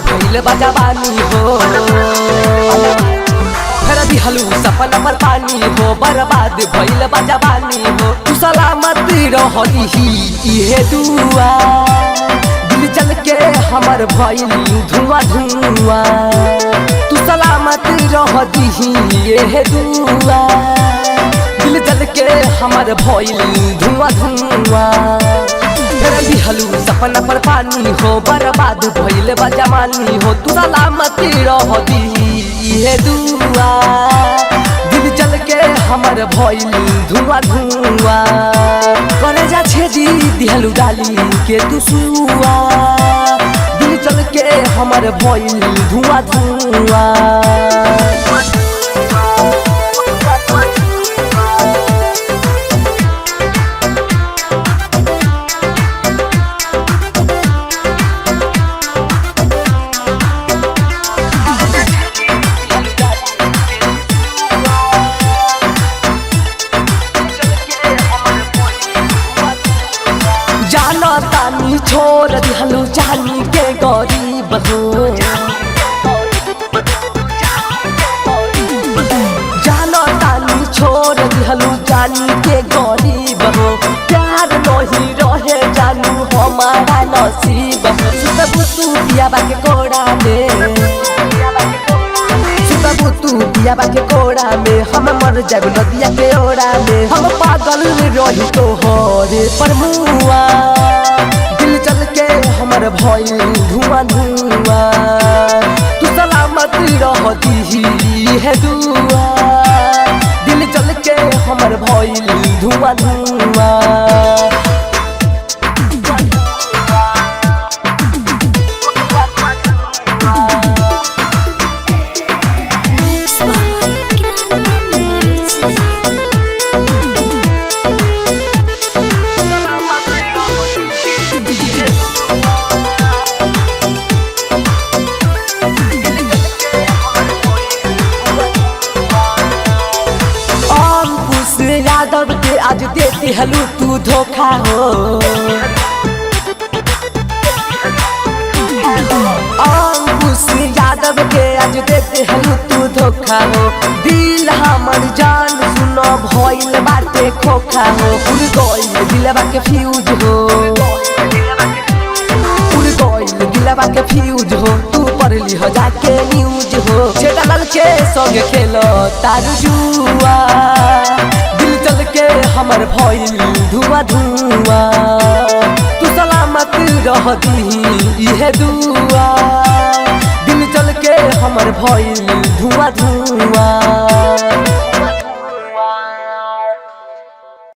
भइल बा जवानी हो। फेर दिहलू सपना पर पानी हो, बर्बाद भइल बा जवानी हो। तू सलामत रहली इहे दुआ, दिल जल के हमर भइल धुआं धुआं। तू सलामत रहली इहे दुआ, दिल जल के हमर भइल धुआं धुआं। फेर दिहलू सपना पर पानी हो, बर्बाद भइल बा जवानी हो। तू सलामत रहली इहे दुआ, दिल जल के हमर भइल धुआं धुआं। करे जा छेदी दिहलू डाली के तू सुआ, दिल जल के हमर भइल धुआं धुआं। तानी छोड़ दिहलू जानी के गरीब हो, जानो तानी छोड़ दिहलू जानी के गरीब हो। प्यार नहीं रहे जानू हमारा नसीब हो। सुतबू तू पियाबा के कोड़ा में, सुतबू तू पियाबा के कोड़ा में, हम मर जाब नदिया के ओड़ा में। हम पागल रही तो हरे पर मुआ, दिल चल के हमर भइल धुआं धुआं। तू सलामत रहती है दुआ, दिल चल के हमर भइल धुआं धुआं। यादव के आज देती हलू तू धोखा हो, अंकुश यादव के आज देते हलू तू धोखा हो। दिल हमर जान सुनो भइल बाटे खोखा हो। उड़ गइल दिलवा के फ्यूज हो, उड़ गइल दिलवा के फ्यूज हो। तू पढ़ली हो जाके न्यूज हो, छेड़ल के संग खेलो तारू जुआ, के हमर भइल धुआं धुआं। तू सलामत रहती इहे दुआ, दिल जल के हमर भइल धुआं धुआं।